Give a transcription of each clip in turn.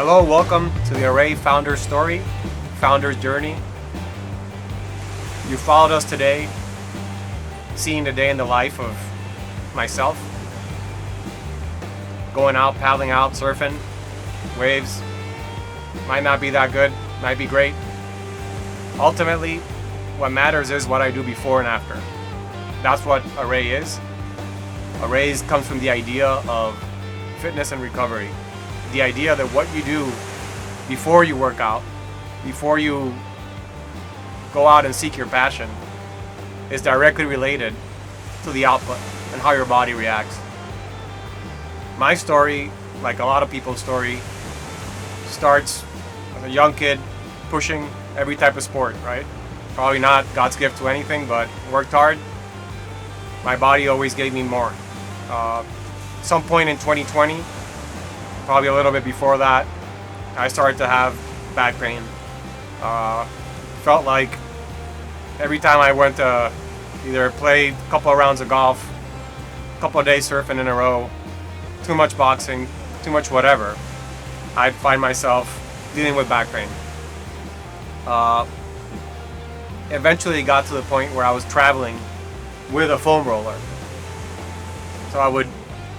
Hello, welcome to the ARAY founder story, founder's journey. You followed us today, seeing the day in the life of myself. Going out, paddling out, surfing, waves. Might not be that good, might be great. Ultimately, what matters is what I do before and after. That's what ARAY is. ARAY comes from the idea of fitness and recovery. The idea that what you do before you work out, before you go out and seek your passion, is directly related to the output and how your body reacts. My story, like a lot of people's story, starts as a young kid pushing every type of sport, right? Probably not God's gift to anything, but worked hard. My body always gave me more. Some point in 2020, probably a little bit before that, I started to have back pain. Felt like every time I went to either play a couple of rounds of golf, a couple of days surfing in a row, too much boxing, too much whatever, I'd find myself dealing with back pain. Eventually it got to the point where I was traveling with a foam roller. So I would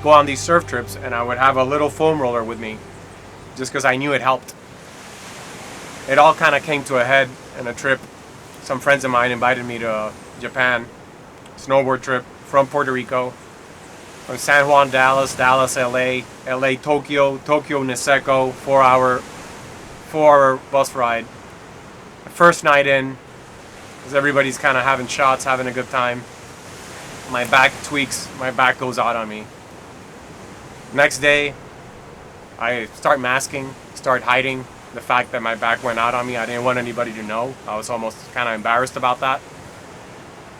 go on these surf trips and I would have a little foam roller with me just because I knew it helped. It all kind of came to a head in a trip. Some friends of mine invited me to Japan, snowboard trip from Puerto Rico, from San Juan, Dallas, LA, Tokyo, Niseko, 4-hour bus ride. The first night in, as everybody's kind of having shots, having a good time, my back tweaks, my back goes out on me. Next day, I start masking, start hiding the fact that my back went out on me. I didn't want anybody to know. I was almost kind of embarrassed about that.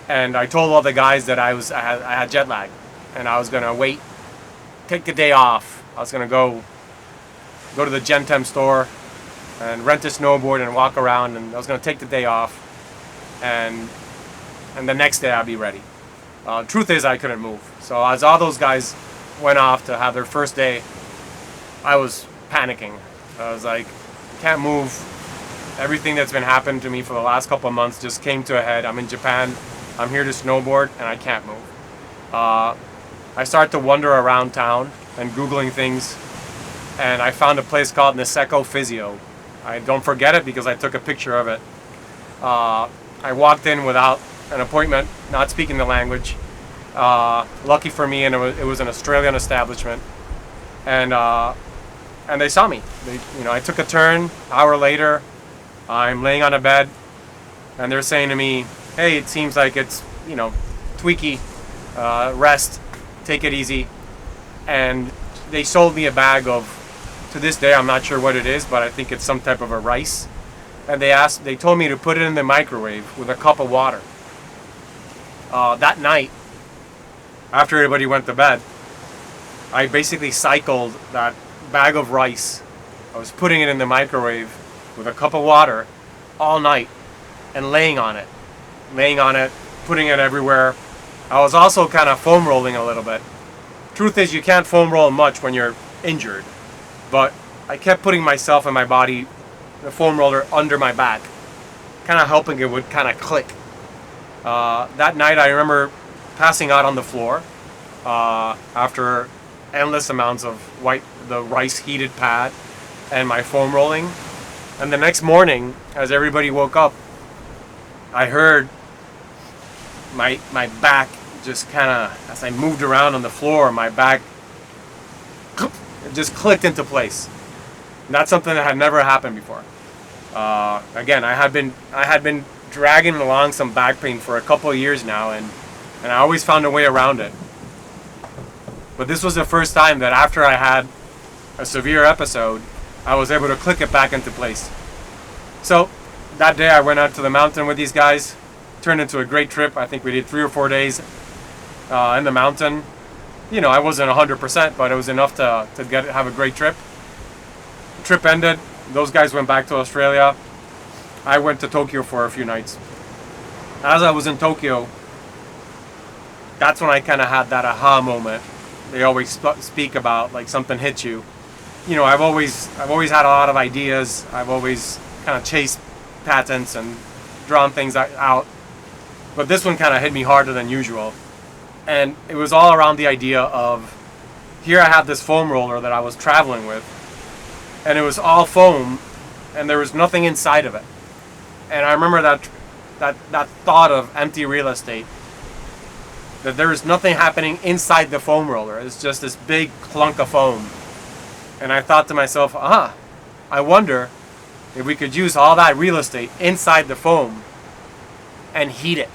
And I told all the guys that I had jet lag, and I was gonna wait, take the day off. I was gonna go to the Gentem store and rent a snowboard and walk around, and I was gonna take the day off, and the next day I'd be ready. Truth is, I couldn't move. So as all those guys went off to have their first day, I was panicking. I was like, can't move. Everything that's been happening to me for the last couple of months just came to a head. I'm in Japan, I'm here to snowboard, and I can't move. I started to wander around town and Googling things, and I found a place called Niseko Physio. I don't forget it because I took a picture of it. I walked in without an appointment, not speaking the language. Lucky for me, and it was an Australian establishment, and they saw me. I took a turn. An hour later, I'm laying on a bed, and they're saying to me, "Hey, it seems like it's tweaky. Rest, take it easy." And they sold me a bag of, to this day, I'm not sure what it is, but I think it's some type of a rice. And they told me to put it in the microwave with a cup of water. That night, after everybody went to bed, I basically cycled that bag of rice. I was putting it in the microwave with a cup of water all night and laying on it, putting it everywhere. I was also kind of foam rolling a little bit. Truth is, you can't foam roll much when you're injured, but I kept putting myself and my body, the foam roller, under my back, kind of hoping it would kind of click. That night I remember passing out on the floor after endless amounts of the rice heated pad and my foam rolling. And the next morning, as everybody woke up, I heard my back just kind of, as I moved around on the floor, my back just clicked into place. And that's something that had never happened before. Again, I had been dragging along some back pain for a couple of years now, and I always found a way around it. But this was the first time that after I had a severe episode, I was able to click it back into place. So that day I went out to the mountain with these guys. Turned into a great trip. I think we did 3 or 4 days in the mountain. I wasn't 100%, but it was enough to have a great trip. The trip ended. Those guys went back to Australia. I went to Tokyo for a few nights. As I was in Tokyo, that's when I kind of had that aha moment. They always speak about, like, something hits you I've always had a lot of ideas. I've always kind of chased patents and drawn things out, but this one kind of hit me harder than usual. And it was all around the idea of, here I have this foam roller that I was traveling with, and it was all foam, and there was nothing inside of it. And I remember that thought of empty real estate, that there is nothing happening inside the foam roller. It's just this big clunk of foam. And I thought to myself, I wonder if we could use all that real estate inside the foam and heat it.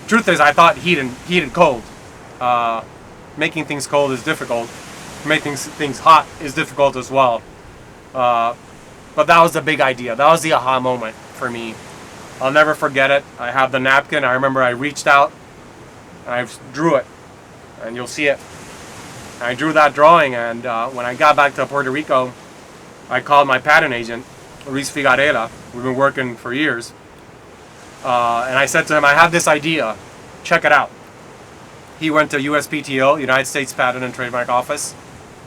Truth is, I thought heat and cold. Making things cold is difficult. Making things hot is difficult as well. But that was the big idea. That was the aha moment for me. I'll never forget it. I have the napkin. I remember I reached out and I drew it. And you'll see it. I drew that drawing, and when I got back to Puerto Rico, I called my patent agent, Luis Figarela. We've been working for years. And I said to him, I have this idea. Check it out. He went to USPTO, United States Patent and Trademark Office,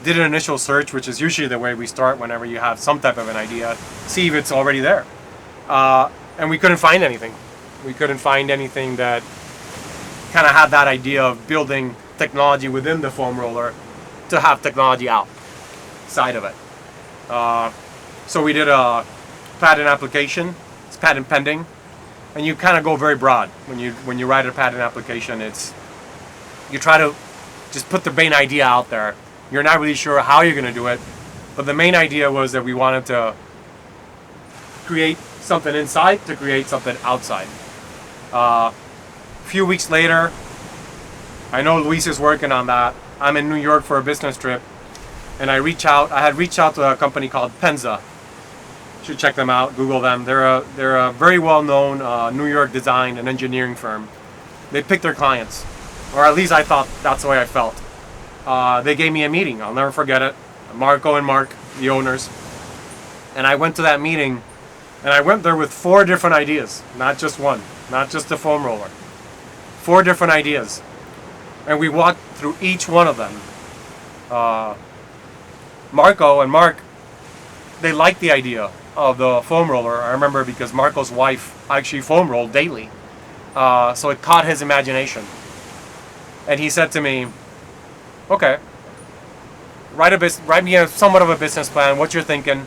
did an initial search, which is usually the way we start whenever you have some type of an idea, see if it's already there. And we couldn't find anything. We couldn't find anything that kind of had that idea of building technology within the foam roller to have technology outside of it. So we did a patent application. It's patent pending, and you kind of go very broad when you write a patent application. You try to just put the main idea out there. You're not really sure how you're going to do it, but the main idea was that we wanted to create something inside to create something outside. A few weeks later, I know Luis is working on that. I'm in New York for a business trip, and I had reached out to a company called Penza. You should check them out, Google them. They're a very well-known New York design and engineering firm. They pick their clients, or at least I thought that's the way I felt. They gave me a meeting. I'll never forget it. Marco and Mark, the owners. And I went to that meeting, and I went there with 4 different ideas, not just one, not just the foam roller. 4 different ideas. And we walked through each one of them. Marco and Mark, they liked the idea of the foam roller. I remember because Marco's wife actually foam rolled daily. So it caught his imagination. And he said to me, okay, write me somewhat of a business plan, what you're thinking,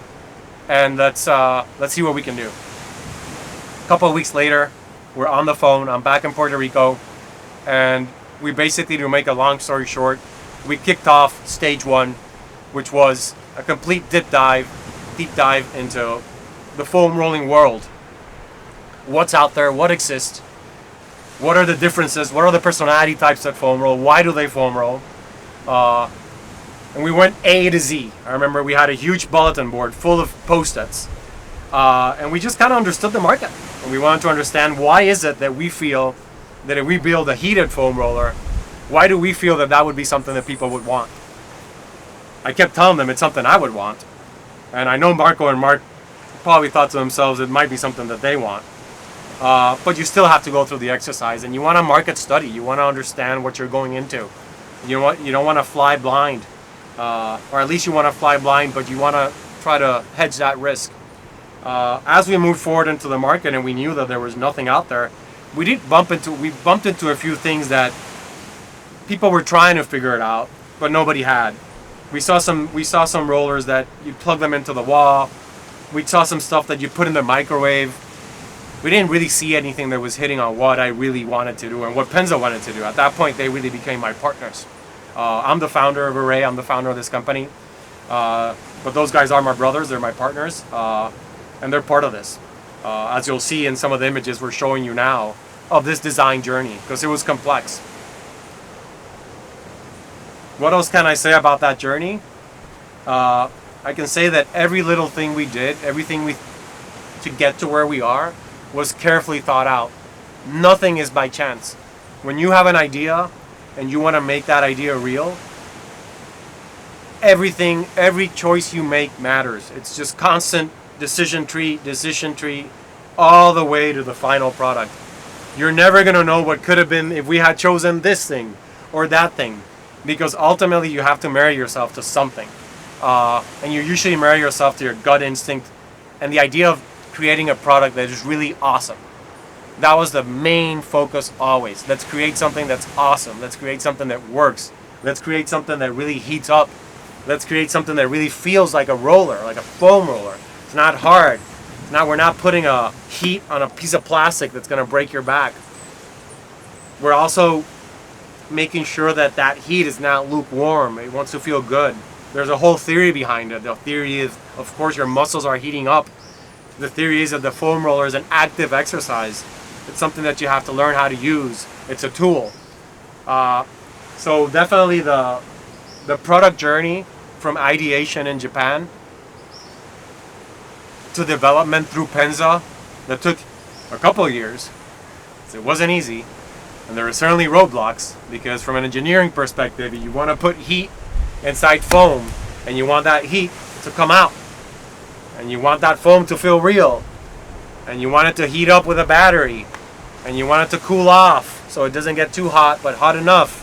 and let's see what we can do. A couple of weeks later, we're on the phone. I'm back in Puerto Rico, and we basically, to make a long story short, we kicked off stage 1, which was a complete deep dive into the foam rolling world. What's out there? What exists? What are the differences? What are the personality types that foam roll? Why do they foam roll? And we went A to Z. I remember we had a huge bulletin board full of post-its. And we just kind of understood the market. And we wanted to understand, why is it that we feel that if we build a heated foam roller, why do we feel that that would be something that people would want? I kept telling them it's something I would want. And I know Marco and Mark probably thought to themselves it might be something that they want. But you still have to go through the exercise, and you want to market study. You want to understand what you're going into. You don't want to fly blind, or at least you want to fly blind, but you want to try to hedge that risk. As we moved forward into the market, and we knew that there was nothing out there, we bumped into a few things that people were trying to figure it out, but nobody had. We saw some rollers that you plug them into the wall. We saw some stuff that you put in the microwave. We didn't really see anything that was hitting on what I really wanted to do and what Penza wanted to do. At that point, they really became my partners. I'm the founder of ARAY. I'm the founder of this company. But those guys are my brothers. They're my partners. And they're part of this. As you'll see in some of the images we're showing you now of this design journey, because it was complex. What else can I say about that journey? I can say that every little thing we did, everything to get to where we are, was carefully thought out. Nothing is by chance. When you have an idea and you want to make that idea real, every choice you make matters. It's just constant decision tree, all the way to the final product. You're never going to know what could have been if we had chosen this thing or that thing, because ultimately you have to marry yourself to something. and you usually marry yourself to your gut instinct and the idea of creating a product that is really awesome. That was the main focus always. Let's create something that's awesome. Let's create something that works. Let's create something that really heats up. Let's create something that really feels like a roller, like a foam roller. It's not hard. We're not putting a heat on a piece of plastic that's going to break your back. We're also making sure that that heat is not lukewarm. It wants to feel good. There's a whole theory behind it. The theory is, of course, your muscles are heating up. The theory is that the foam roller is an active exercise. It's something that you have to learn how to use. It's a tool. So definitely the product journey from ideation in Japan to development through Penza, that took a couple of years. So it wasn't easy. And there were certainly roadblocks, because from an engineering perspective, you want to put heat inside foam, and you want that heat to come out. And you want that foam to feel real. And you want it to heat up with a battery. And you want it to cool off so it doesn't get too hot, but hot enough.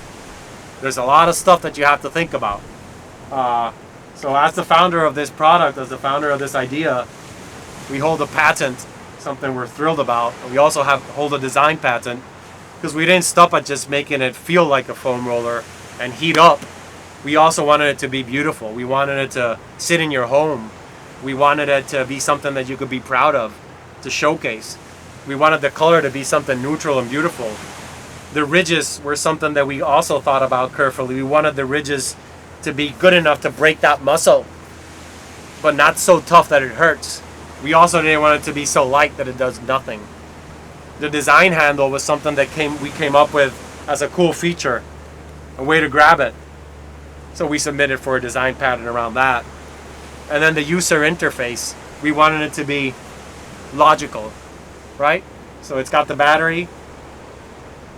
There's a lot of stuff that you have to think about. So as the founder of this product, as the founder of this idea, we hold a patent, something we're thrilled about. And we also hold a design patent, because we didn't stop at just making it feel like a foam roller and heat up. We also wanted it to be beautiful. We wanted it to sit in your home. We wanted it to be something that you could be proud of, to showcase. We wanted the color to be something neutral and beautiful. The ridges were something that we also thought about carefully. We wanted the ridges to be good enough to break that muscle, but not so tough that it hurts. We also didn't want it to be so light that it does nothing. The design handle was something that we came up with as a cool feature, a way to grab it. So we submitted for a design patent around that. And then the user interface, we wanted it to be logical, right? So it's got the battery,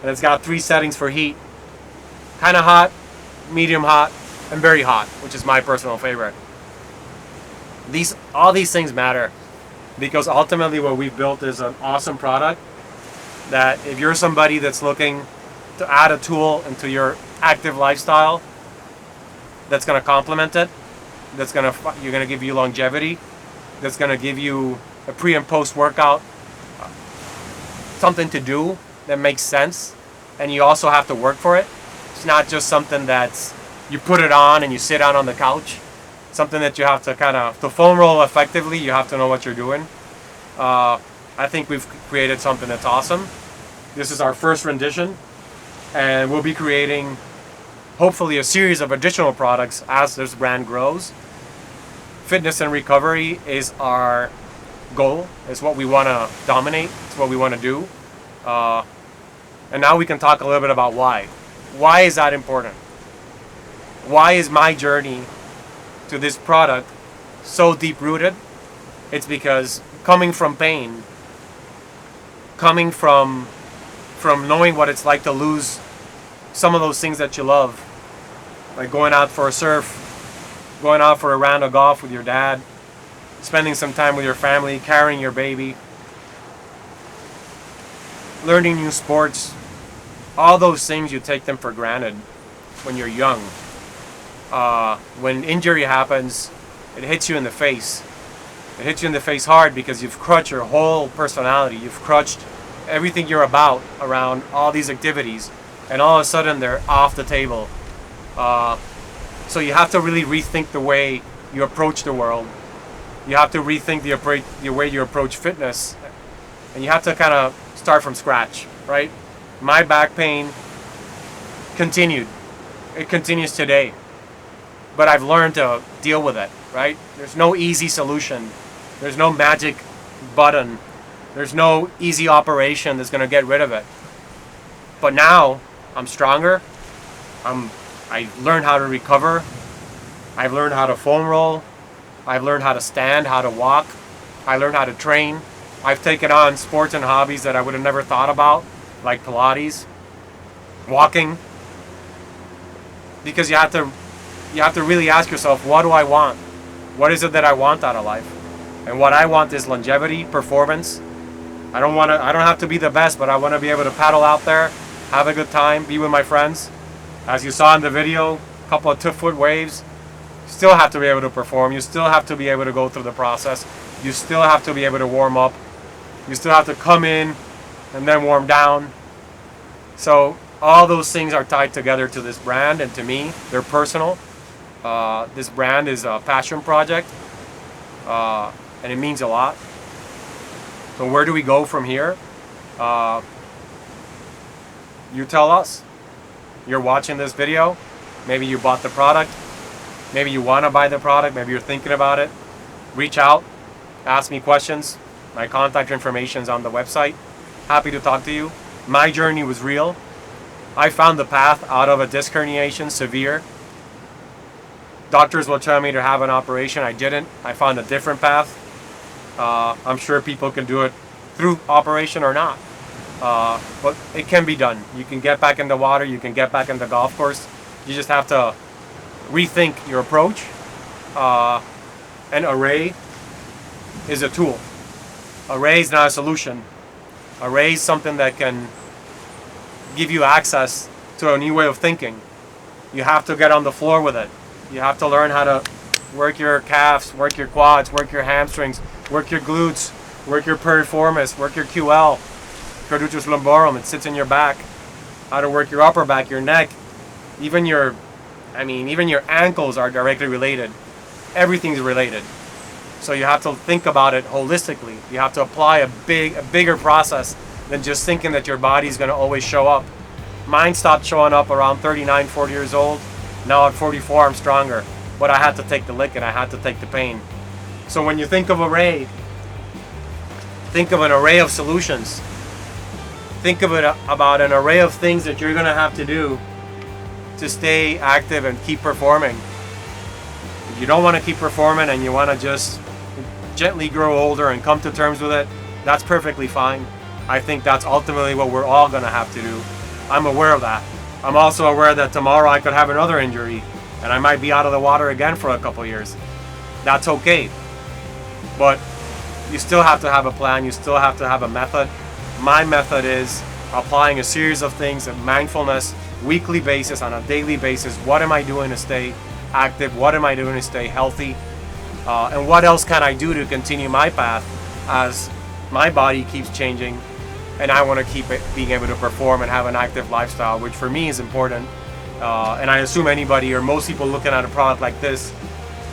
and it's got 3 settings for heat. Kind of hot, medium hot, and very hot, which is my personal favorite. All these things matter, because ultimately what we've built is an awesome product that if you're somebody that's looking to add a tool into your active lifestyle that's going to complement it, you're going to give you longevity, that's going to give you a pre and post workout, something to do that makes sense, and you also have to work for it. It's not just something that's you put it on and you sit down on the couch. Something that you have to to foam roll effectively, you have to know what you're doing. I think we've created something that's awesome. This is our first rendition, and we'll be creating hopefully a series of additional products as this brand grows. Fitness and recovery is our goal. It's what we want to dominate. It's what we want to do. And now we can talk a little bit about why. Why is that important? Why is my journey to this product so deep-rooted? It's because coming from pain, coming from knowing what it's like to lose some of those things that you love, like going out for a surf, going out for a round of golf with your dad, spending some time with your family, carrying your baby, learning new sports, all those things, you take them for granted when you're young. When injury happens, it hits you in the face. It hits you in the face hard because you've crutched your whole personality. You've crutched everything you're about around all these activities, and all of a sudden they're off the table. So you have to really rethink the way you approach the world. You have to rethink the way you approach fitness, and you have to start from scratch, right? My back pain continued. It continues today. But I've learned to deal with it, right? There's no easy solution. There's no magic button. There's no easy operation that's going to get rid of it. But now I'm stronger. I've learned how to recover. I've learned how to foam roll. I've learned how to stand, how to walk. I learned how to train. I've taken on sports and hobbies that I would have never thought about, like Pilates, walking. Because you have to really ask yourself, what do I want? What is it that I want out of life? And what I want is longevity, performance. I don't have to be the best, but I want to be able to paddle out there, have a good time, be with my friends. As you saw in the video, a couple of 2-foot waves, still have to be able to perform. You still have to be able to go through the process. You still have to be able to warm up. You still have to come in and then warm down. So all those things are tied together to this brand, and to me, they're personal. This brand is a passion project, and it means a lot. So where do we go from here? You tell us. You're watching this video. Maybe you bought the product. Maybe you want to buy the product. Maybe you're thinking about it. Reach out. Ask me questions. My contact information is on the website. Happy to talk to you. My journey was real. I found the path out of a disc herniation, severe. Doctors will tell me to have an operation. I didn't. I found a different path. I'm sure people can do it through operation or not. But it can be done. You can get back in the water. You can get back in the golf course. You just have to rethink your approach. And ARAY is a tool. ARAY is not a solution. ARAY is something that can give you access to a new way of thinking. You have to get on the floor with it. You have to learn how to work your calves, work your quads, work your hamstrings, work your glutes, work your piriformis, work your QL, quadratus lumborum. It sits in your back. How to work your upper back, your neck, even your ankles are directly related. Everything's related. So you have to think about it holistically. You have to apply a bigger process than just thinking that your body's going to always show up. Mine stopped showing up around 39, 40 years old. Now at 44, I'm stronger. But I had to take the lick and I had to take the pain. So when you think of ARAY, think of an array of solutions. Think of it about an array of things that you're going to have to do to stay active and keep performing. If you don't want to keep performing and you want to just gently grow older and come to terms with it, that's perfectly fine. I think that's ultimately what we're all going to have to do. I'm aware of that. I'm also aware that tomorrow I could have another injury and I might be out of the water again for a couple years. That's okay. But you still have to have a plan. You still have to have a method. My method is applying a series of things of mindfulness, weekly basis, on a daily basis. What am I doing to stay active? What am I doing to stay healthy? And what else can I do to continue my path as my body keeps changing and I want to keep being able to perform and have an active lifestyle, which for me is important. And I assume anybody or most people looking at a product like this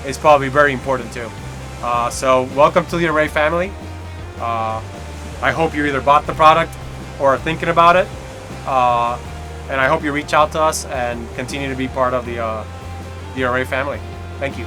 is probably very important too. So welcome to the ARAY family. I hope you either bought the product or are thinking about it. And I hope you reach out to us and continue to be part of the ARAY family. Thank you.